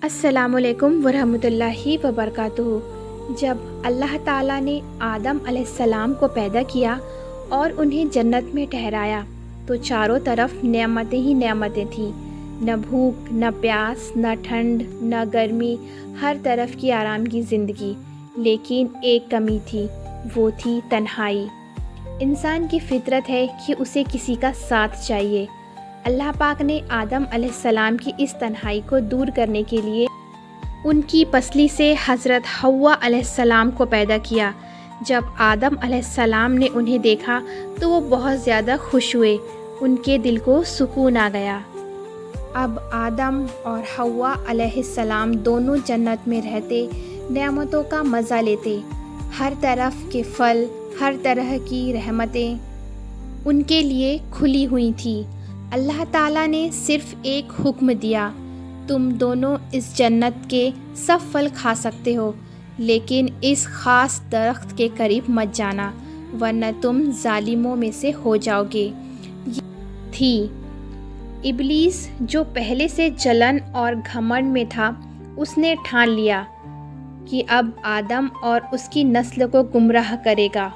السلام علیکم ورحمۃ اللہ وبرکاتہ۔ جب اللہ تعالیٰ نے آدم علیہ السلام کو پیدا کیا اور انہیں جنت میں ٹھہرایا تو چاروں طرف نعمتیں ہی نعمتیں تھیں، نہ بھوک، نہ پیاس، نہ ٹھنڈ، نہ گرمی، ہر طرف کی آرام کی زندگی۔ لیکن ایک کمی تھی، وہ تھی تنہائی۔ انسان کی فطرت ہے کہ اسے کسی کا ساتھ چاہیے۔ اللہ پاک نے آدم علیہ السلام کی اس تنہائی کو دور کرنے کے لیے ان کی پسلی سے حضرت حوا علیہ السلام کو پیدا کیا۔ جب آدم علیہ السلام نے انہیں دیکھا تو وہ بہت زیادہ خوش ہوئے، ان کے دل کو سکون آ گیا۔ اب آدم اور حوا علیہ السلام دونوں جنت میں رہتے، نعمتوں کا مزہ لیتے، ہر طرف کے پھل، ہر طرح کی رحمتیں ان کے لیے کھلی ہوئی تھیں۔ اللہ تعالیٰ نے صرف ایک حکم دیا، تم دونوں اس جنت کے سب پھل کھا سکتے ہو، لیکن اس خاص درخت کے قریب مت جانا ورنہ تم ظالموں میں سے ہو جاؤ گے۔ یہ تھی ابلیس، جو پہلے سے جلن اور گھمنڈ میں تھا۔ اس نے ٹھان لیا کہ اب آدم اور اس کی نسل کو گمراہ کرے گا۔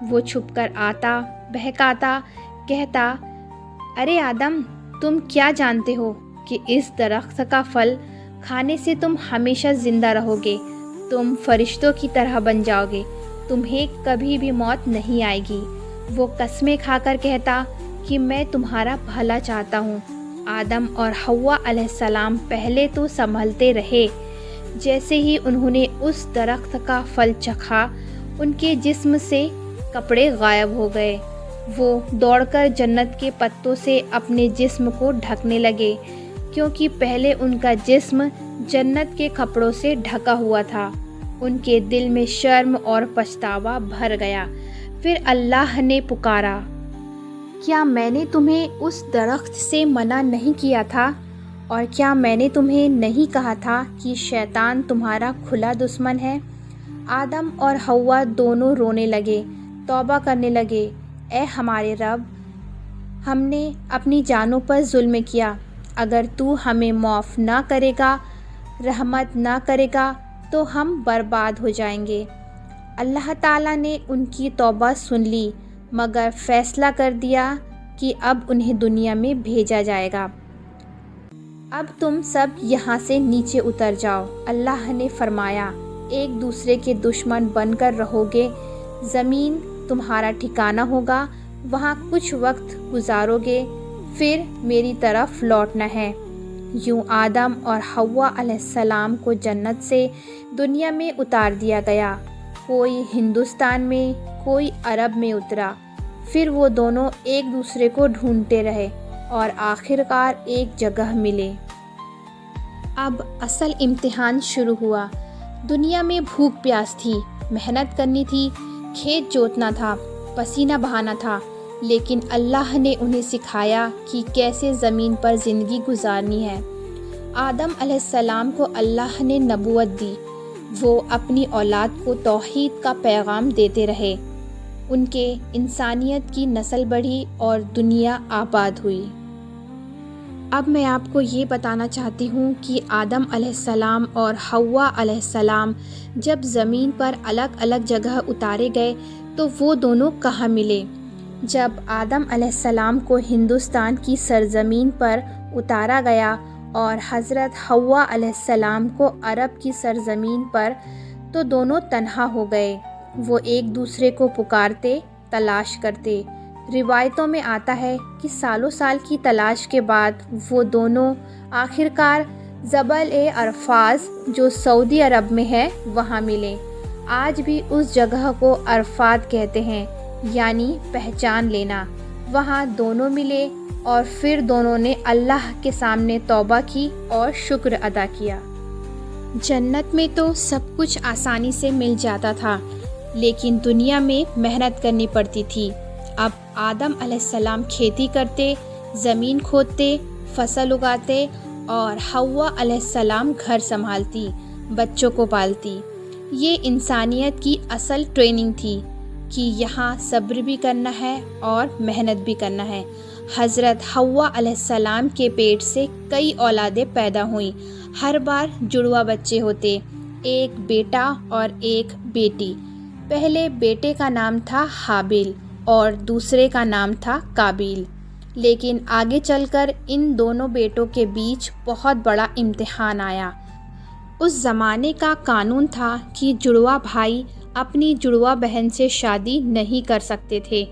وہ چھپ کر آتا، بہکاتا، کہتا، ارے آدم، تم کیا جانتے ہو کہ اس درخت کا پھل کھانے سے تم ہمیشہ زندہ رہو گے، تم فرشتوں کی طرح بن جاؤ گے، تمہیں کبھی بھی موت نہیں آئے گی۔ وہ قسمیں کھا کر کہتا کہ میں تمہارا بھلا چاہتا ہوں۔ آدم اور حوا علیہ السلام پہلے تو سنبھلتے رہے، جیسے ہی انہوں نے اس درخت کا پھل چکھا، ان کے جسم سے کپڑے غائب ہو گئے۔ وہ دوڑ کر جنت کے پتوں سے اپنے جسم کو ڈھکنے لگے، کیونکہ پہلے ان کا جسم جنت کے کپڑوں سے ڈھکا ہوا تھا۔ ان کے دل میں شرم اور پچھتاوا بھر گیا۔ پھر اللہ نے پکارا، کیا میں نے تمہیں اس درخت سے منع نہیں کیا تھا؟ اور کیا میں نے تمہیں نہیں کہا تھا کہ شیطان تمہارا کھلا دشمن ہے؟ آدم اور حوا دونوں رونے لگے، توبہ کرنے لگے، اے ہمارے رب، ہم نے اپنی جانوں پر ظلم کیا، اگر تو ہمیں معاف نہ کرے گا، رحمت نہ کرے گا تو ہم برباد ہو جائیں گے۔ اللہ تعالیٰ نے ان کی توبہ سن لی، مگر فیصلہ کر دیا کہ اب انہیں دنیا میں بھیجا جائے گا۔ اب تم سب یہاں سے نیچے اتر جاؤ۔ اللہ نے فرمایا، ایک دوسرے کے دشمن بن کر رہو گے، زمین تمہارا ٹھکانہ ہوگا، وہاں کچھ وقت گزارو گے، پھر میری طرف لوٹنا ہے۔ یوں آدم اور حوا علیہ السلام کو جنت سے دنیا میں اتار دیا گیا۔ کوئی ہندوستان میں، کوئی عرب میں اترا۔ پھر وہ دونوں ایک دوسرے کو ڈھونڈتے رہے اور آخرکار ایک جگہ ملے۔ اب اصل امتحان شروع ہوا۔ دنیا میں بھوک پیاس تھی، محنت کرنی تھی، کھیت جوتنا تھا، پسینہ بہانا تھا، لیکن اللہ نے انہیں سکھایا کہ کیسے زمین پر زندگی گزارنی ہے۔ آدم علیہ السلام کو اللہ نے نبوت دی، وہ اپنی اولاد کو توحید کا پیغام دیتے رہے، ان کے انسانیت کی نسل بڑھی اور دنیا آباد ہوئی۔ اب میں آپ کو یہ بتانا چاہتی ہوں کہ آدم علیہ السلام اور حوا علیہ السلام جب زمین پر الگ الگ جگہ اتارے گئے تو وہ دونوں کہاں ملے؟ جب آدم علیہ السلام کو ہندوستان کی سرزمین پر اتارا گیا اور حضرت حوا علیہ السلام کو عرب کی سرزمین پر، تو دونوں تنہا ہو گئے۔ وہ ایک دوسرے کو پکارتے، تلاش کرتے۔ روایتوں میں آتا ہے کہ سالوں سال کی تلاش کے بعد وہ دونوں آخرکار جبل عرفات، جو سعودی عرب میں ہے، وہاں ملے۔ آج بھی اس جگہ کو عرفات کہتے ہیں، یعنی پہچان لینا۔ وہاں دونوں ملے اور پھر دونوں نے اللہ کے سامنے توبہ کی اور شکر ادا کیا۔ جنت میں تو سب کچھ آسانی سے مل جاتا تھا، لیکن دنیا میں محنت کرنی پڑتی تھی۔ اب آدم علیہ السلام کھیتی کرتے، زمین کھودتے، فصل اگاتے، اور حوا علیہ السلام گھر سنبھالتی، بچوں کو پالتی۔ یہ انسانیت کی اصل ٹریننگ تھی کہ یہاں صبر بھی کرنا ہے اور محنت بھی کرنا ہے۔ حضرت حوا علیہ السلام کے پیٹ سے کئی اولادیں پیدا ہوئیں۔ ہر بار جڑوا بچے ہوتے، ایک بیٹا اور ایک بیٹی۔ پہلے بیٹے کا نام تھا حابیل اور دوسرے کا نام تھا قابیل، لیکن آگے چل کر ان دونوں بیٹوں کے بیچ بہت بڑا امتحان آیا۔ اس زمانے کا قانون تھا کہ جڑوا بھائی اپنی جڑوا بہن سے شادی نہیں کر سکتے تھے،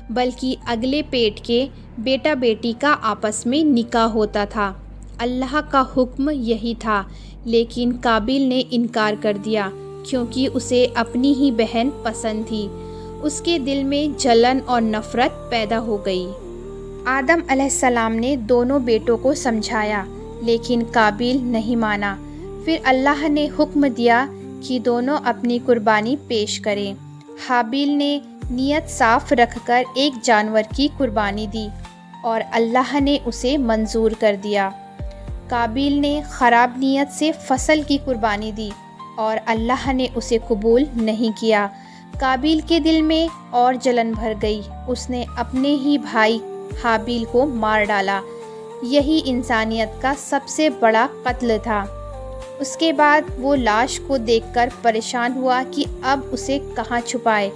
بلکہ اگلے پیٹ کے بیٹا بیٹی کا آپس میں نکاح ہوتا تھا۔ اللہ کا حکم یہی تھا، لیکن قابیل نے انکار کر دیا کیونکہ اسے اپنی ہی بہن پسند تھی۔ اس کے دل میں جلن اور نفرت پیدا ہو گئی۔ آدم علیہ السلام نے دونوں بیٹوں کو سمجھایا، لیکن قابیل نہیں مانا۔ پھر اللہ نے حکم دیا کہ دونوں اپنی قربانی پیش کریں۔ حابیل نے نیت صاف رکھ کر ایک جانور کی قربانی دی اور اللہ نے اسے منظور کر دیا۔ قابیل نے خراب نیت سے فصل کی قربانی دی اور اللہ نے اسے قبول نہیں کیا۔ قابیل کے دل میں اور جلن بھر گئی، اس نے اپنے ہی بھائی حابیل کو مار ڈالا۔ یہی انسانیت کا سب سے بڑا قتل تھا۔ اس کے بعد وہ لاش کو دیکھ کر پریشان ہوا کہ اب اسے کہاں چھپائے۔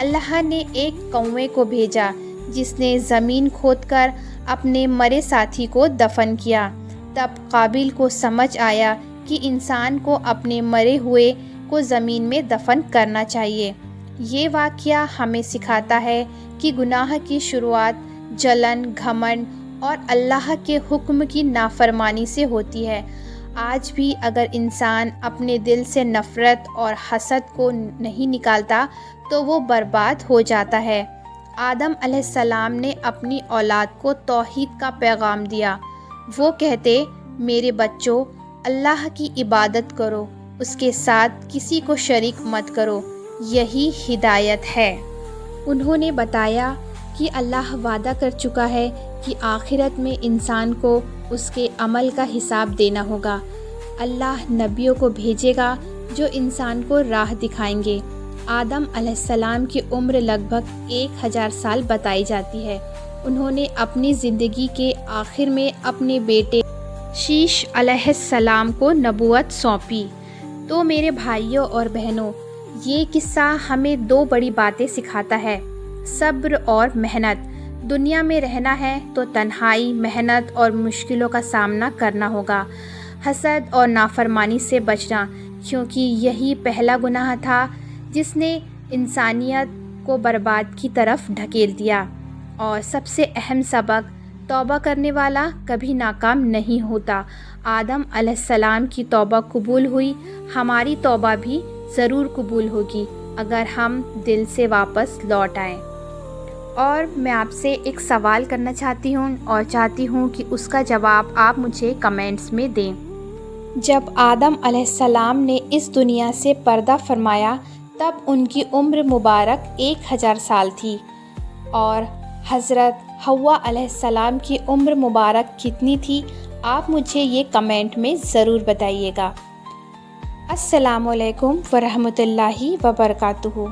اللہ نے ایک کوے کو بھیجا جس نے زمین کھود کر اپنے مرے ساتھی کو دفن کیا۔ تب قابیل کو سمجھ آیا کہ انسان کو اپنے مرے ہوئے کو زمین میں دفن کرنا چاہیے۔ یہ واقعہ ہمیں سکھاتا ہے کہ گناہ کی شروعات جلن، گھمنڈ اور اللہ کے حکم کی نافرمانی سے ہوتی ہے۔ آج بھی اگر انسان اپنے دل سے نفرت اور حسد کو نہیں نکالتا تو وہ برباد ہو جاتا ہے۔ آدم علیہ السلام نے اپنی اولاد کو توحید کا پیغام دیا۔ وہ کہتے، میرے بچوں، اللہ کی عبادت کرو، اس کے ساتھ کسی کو شریک مت کرو، یہی ہدایت ہے۔ انہوں نے بتایا کہ اللہ وعدہ کر چکا ہے کہ آخرت میں انسان کو اس کے عمل کا حساب دینا ہوگا۔ اللہ نبیوں کو بھیجے گا جو انسان کو راہ دکھائیں گے۔ آدم علیہ السلام کی عمر لگ بھگ 1000 سال بتائی جاتی ہے۔ انہوں نے اپنی زندگی کے آخر میں اپنے بیٹے شیش علیہ السلام کو نبوت سونپی۔ تو میرے بھائیوں اور بہنوں، یہ قصہ ہمیں 2 بڑی باتیں سکھاتا ہے۔ صبر اور محنت۔ دنیا میں رہنا ہے تو تنہائی، محنت اور مشکلوں کا سامنا کرنا ہوگا۔ حسد اور نافرمانی سے بچنا، کیونکہ یہی پہلا گناہ تھا جس نے انسانیت کو برباد کی طرف ڈھکیل دیا۔ اور سب سے اہم سبق، توبہ کرنے والا کبھی ناکام نہیں ہوتا۔ آدم علیہ السلام کی توبہ قبول ہوئی، ہماری توبہ بھی ضرور قبول ہوگی اگر ہم دل سے واپس لوٹ آئیں۔ اور میں آپ سے ایک سوال کرنا چاہتی ہوں اور چاہتی ہوں کہ اس کا جواب آپ مجھے کمنٹس میں دیں۔ جب آدم علیہ السلام نے اس دنیا سے پردہ فرمایا تب ان کی عمر مبارک 1000 سال تھی، اور حضرت حوا علیہ السلام کی عمر مبارک کتنی تھی؟ آپ مجھے یہ کمنٹ میں ضرور بتائیے گا۔ السلام علیکم ورحمۃ اللہ وبرکاتہ۔